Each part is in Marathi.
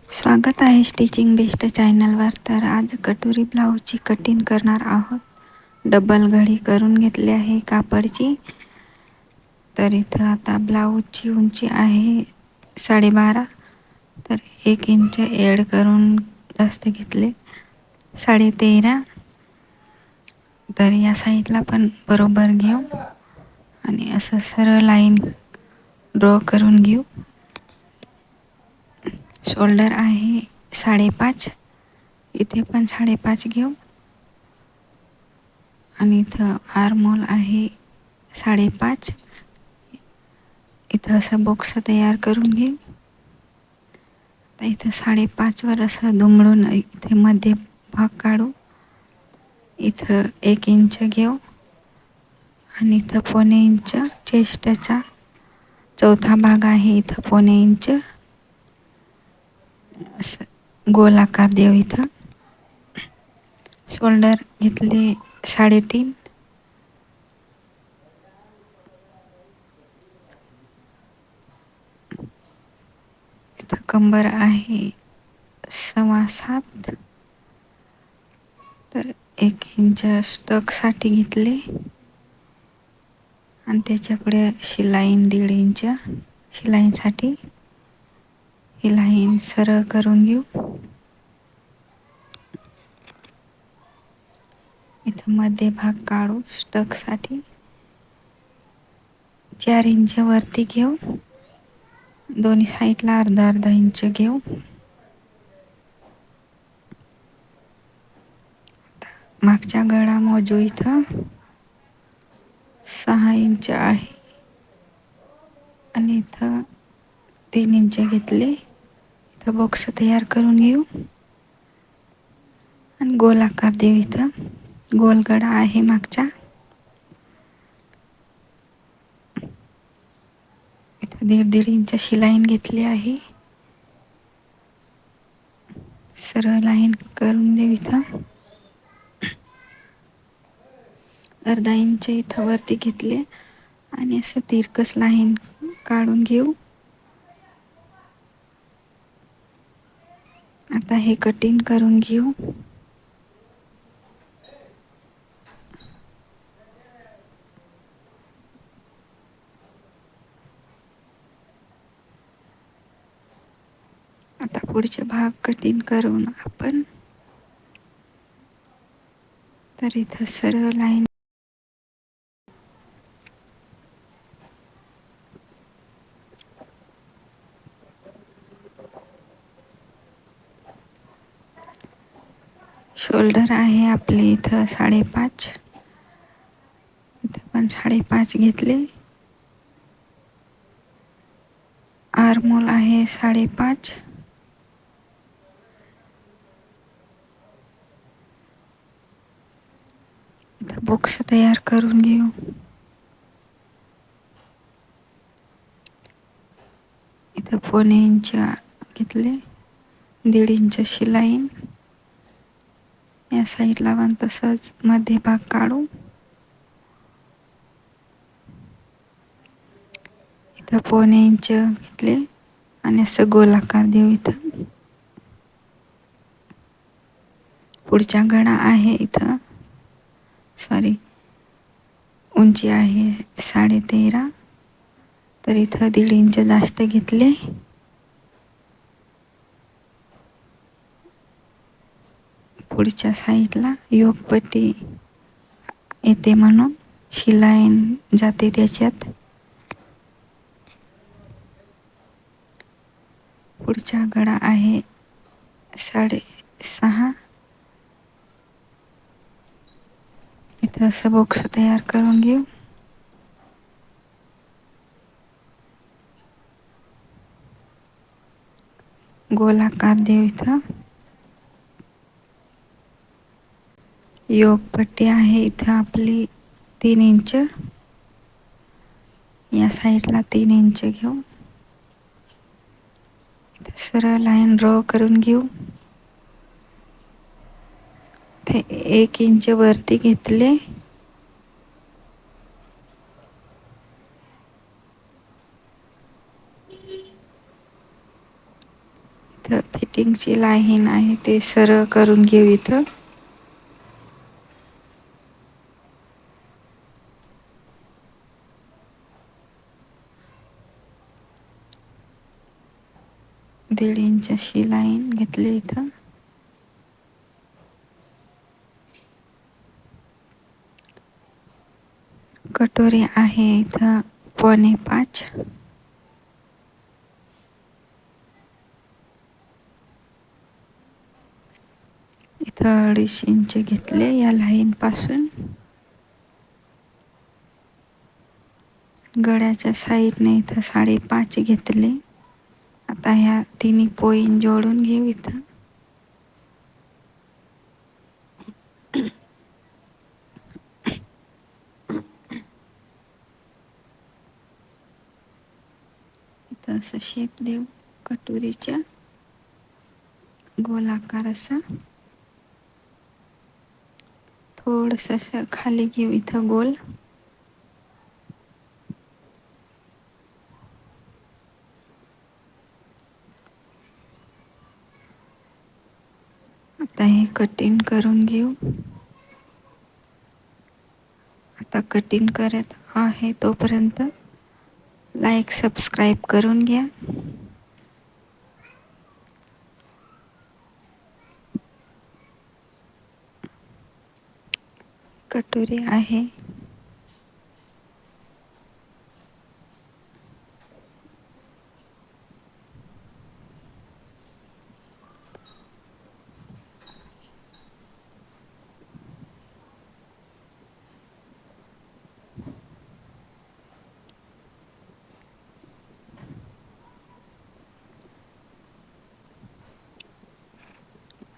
स्वागत आहे स्टिचिंग बेस्ट चॅनलवर. तर आज कटोरी ब्लाऊजची कटिंग करणार आहोत. डबल घडी करून घेतली आहे कापडची. तर इथं आता ब्लाऊजची उंची आहे 12.5. तर 1 इंच ॲड करून जास्त घेतले 13.5. तर या साईडला पण बरोबर घेऊ आणि असं सरळ लाईन ड्रॉ करून घेऊ. शोल्डर आहे 5.5. इथे पण 5.5 घेऊ आणि इथं आर्महोल आहे 5.5. इथं असं बॉक्स तयार करून घेऊ. आता इथं 5.5 वर असं दुमडून इथे मध्ये भाग काढू. इथं 1 इंच घेऊ आणि इथं 1.25 इंच चेस्टचा चौथा भाग आहे. इथं 1.25 इंच असं गोल आकार देऊ. इथं शोल्डर घेतले 3.5. इथं कंबर आहे 6.25. तर 1 इंच स्टकसाठी घेतले आणि त्याच्यापुढे शिलाईन 1.5 इंच. शिलाईंसाठी ही लाईन सरळ करून घेऊ. इथं मध्ये भाग काढू. स्टकसाठी 4 इंच वरती घेऊ. दोन्ही साईडला अर्धा इंच घेऊ. मागच्या गळा मोजू. इथं 6 इंच आहे आणि इथं 3 इंच घेतले. इथं बॉक्स तयार करून घेऊ आणि गोल आकार देऊ. इथं गोल गळा आहे मागच्या. इथं 1.5 इंच शिलाईन घेतली आहे. सरळ लाईन करून देऊ. इथं अर्धा इंच इथं वरती घेतले आणि असं तिरकस लाईन काढून घेऊ. आता हे कटिंग करून घेऊ. आता पुढचे भाग कटिंग करून आपण तर इथं सरळ लाईन शोल्डर आहे आपले इथं 5.5. इथं पण 5.5 घेतले. आर्महोल आहे 5.5. इथं बॉक्स तयार करून घेऊ. इथं 1.25 इंच घेतले. 1.5 इंच शिलाईन या साईडला पण तसंच मध्ये भाग काढू. इथं 1.25 इंच घेतले आणि असं गोल आकार देऊ. इथं पुढच्या गळा आहे इथं उंची आहे 13.5. तर इथं 1.5 इंच जास्त घेतले. पुढच्या साईडला योकपट्टी येते म्हणून शिलाईन जाते त्याच्यात. पुढचा गळा आहे 6.5. इथं असं बॉक्स तयार करून घेऊ. गोल आकार देऊ. इथं योकपट्टी आहे इथं आपली 3 इंच. या साईडला 3 इंच घेऊ. इथं सरळ लाईन ड्रॉ करून घेऊ. ते 1 इंच वरती घेतले. इथं फिटिंगची लाईन आहे ते सरळ करून घेऊ. इथं दीड इंच अशी लाईन घेतली. इथं कटोरी आहे इथं 4.25. इथं 2.5 इंच घेतले या लाईन पासून. गळ्याच्या साईडने इथं 5.5 घेतले. आता ह्या तिन्ही पॉईंट जोडून घेऊ. इथं इथं असं शेप देऊ कटोरीच्या, गोलाकार असा. थोडंसं असं खाली घेऊ इथं गोल. आता हे कटिंग करून घेऊ. आता कटिंग करत आहे तोपर्यंत लाईक सबस्क्राईब करून घ्या. कटोरी आहे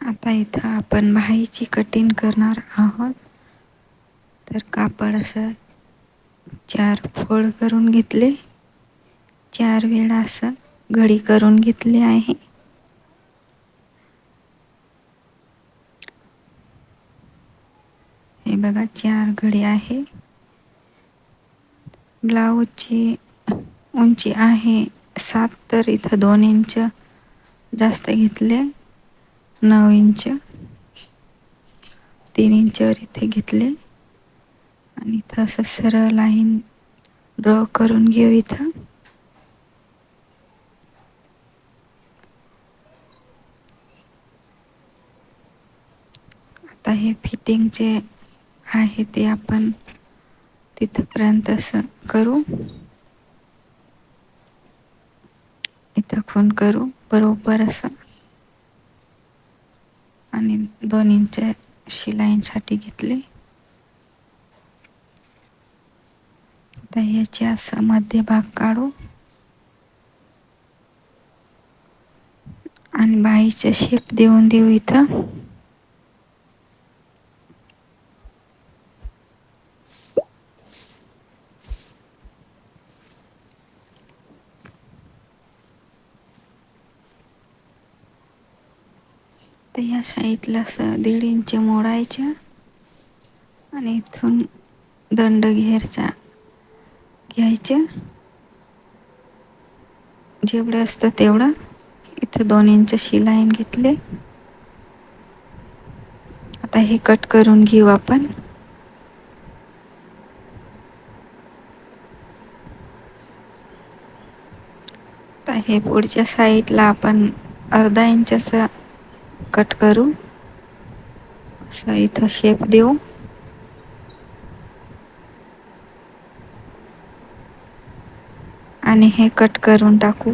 आता इथं आपण बाहीची कटिंग करणार आहोत. तर कापड असं 4 फोल्ड करून घेतले. 4 वेळा असं घडी करून घेतली आहे. हे बघा 4 घडी आहे. ब्लाऊजची उंची आहे 7, तर इथं 2 इंच जास्त घेतले. 9 इंच 3 इंचवर इथे घेतले आणि इथं असं सरळ लाईन ड्रॉ करून घेऊ. इथं आता हे फिटिंगचे आहे ते आपण तिथपर्यंत असं करू. इथं खूण करू बरोबर असं आणि 2 इंच शिलाईसाठी घेतले. आता याचे असं मध्यभाग काढू आणि बाहीचे शेप देऊन देऊ. इथं तर या साईडला असं 1.5 इंच मोडायच्या आणि इथून दंड घेरच्या घ्यायच्या. जेवढं असतं तेवढं. इथं 2 इंच शिलाईन घेतले. आता हे कट करून घेऊ आपण. आता हे पुढच्या साईडला आपण 1/2 इंच असं कट करू. असं इथं शेप देऊ आणि हे कट करून टाकू.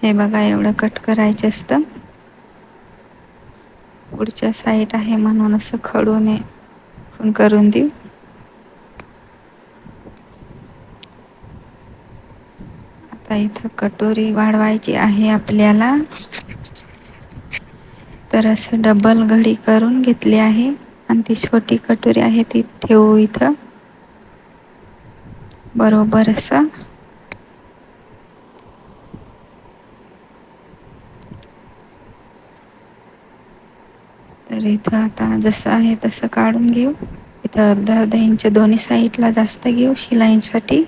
हे बघा एवढं कट करायचं असतं. पुढच्या साईड आहे म्हणून असं खडूने खूण करून देऊ. आता इथं कटोरी वाढवायची आहे आपल्याला, तर असं डबल घडी करून घेतली आहे आणि ती छोटी कटोरी आहे ती ठेवू इथं बरोबर असं. तर इथं आता जसं आहे तसं काढून घेऊ. इथं 1/2 इंच दोन्ही साईडला जास्त घेऊ शिलाईसाठी.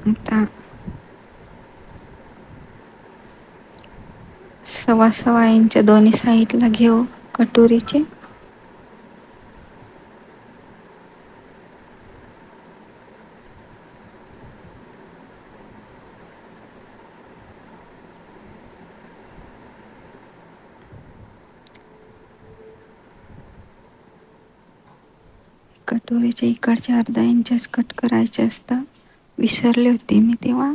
आता 1.25 इंच दोन्ही साईडला घेऊ कटोरीचे. कटोरीच्या इकडचे 1/2 इंच कट करायचे असतं. विसरले होते मी तेव्हा.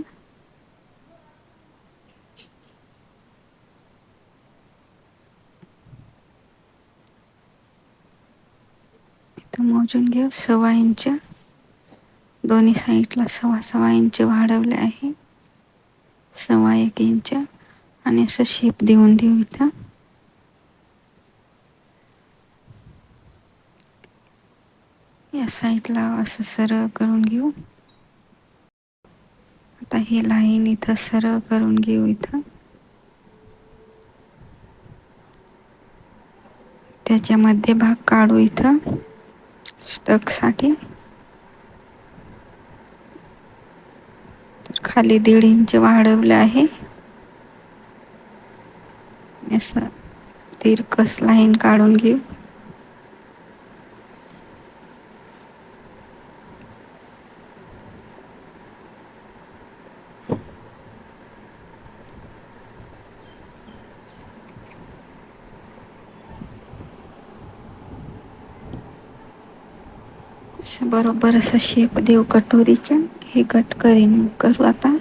इथं मोजून घेऊ 1.25 इंच. दोन्ही साईडला 1.25 इंच वाढवले आहे. 1.25 इंच आणि असं शेप देऊन देऊ इथं. या साईडला असं सरळ करून घेऊ. आता ही लाईन इथं सरळ करून घेऊ इथं. त्याच्या मध्यभाग काढू इथं स्टकसाठी. तर खाली 1.5 इंच वाढवलं आहे. असं तिरकस लाईन काढून घेऊ. असं बरोबर असं शेप देऊ कटोरीच्या. हे कट करू आता.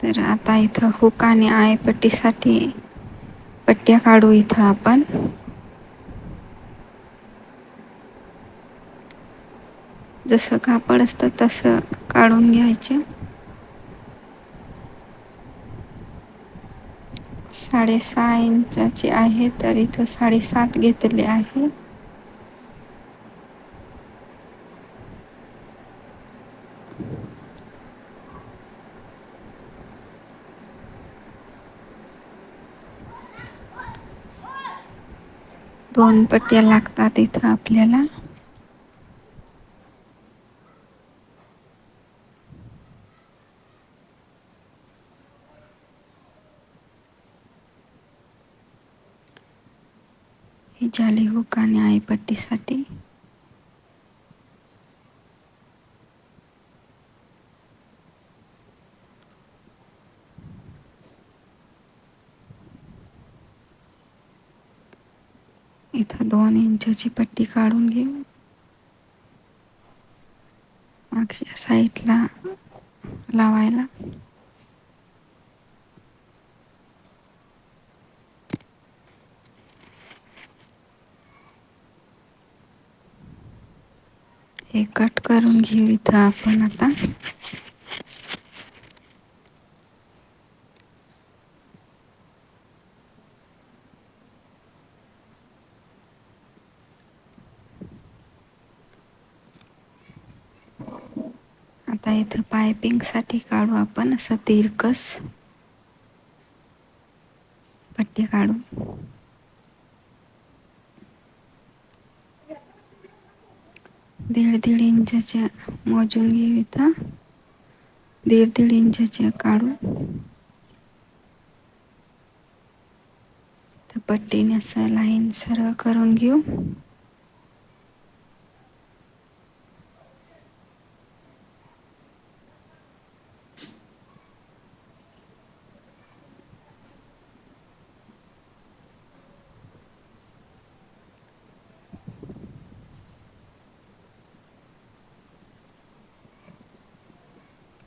तर आता इथं हुक आणि आयपट्टीसाठी पट्ट्या काढू इथं आपण. जसं कापड असतं तसं काढून घ्यायचे. 6.5 इंचाचे आहे तर इथं 7.5 घेतले आहे. दोन पट्ट्या लागतात इथं आपल्याला. ही झाली हुक आणि आयपट्टीसाठी. इथं 2 इंचाची पट्टी काढून घेऊ. मागच्या साईडला लावायला. हे कट करून घेऊ इथं आपण आता. आता इथं पायपिंगसाठी काढू आपण असं तिरकस पट्टी काढू. 1.5 इंचाच्या मोजून घेऊ इथं. 1.5 इंचाच्या काढू. तर पट्टीने असं लाईन सरळ करून घेऊ.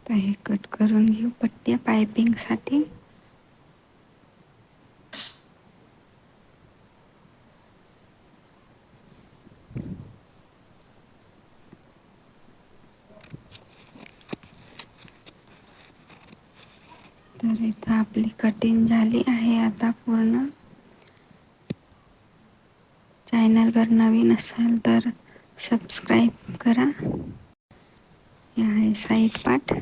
तर हे कट करून घेऊ पट्ट्या पायपिंगसाठी. तर इथं आपली कटिंग झाली आहे आता पूर्ण. चॅनलवर नवीन असाल तर सबस्क्राईब करा. हे आहे साईड पार्ट.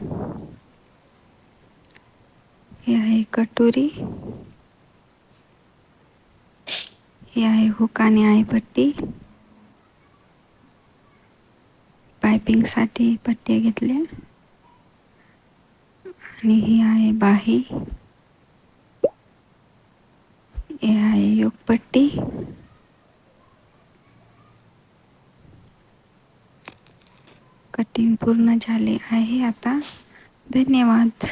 हे आहे कटोरी. ही आहे हुक आणि आयपट्टी. पायपिंगसाठी पट्ट्या घेतल्या. आणि ही आहे बाही. हे आहे योकपट्टी. कटिंग पूर्ण झाले आहे आता. धन्यवाद.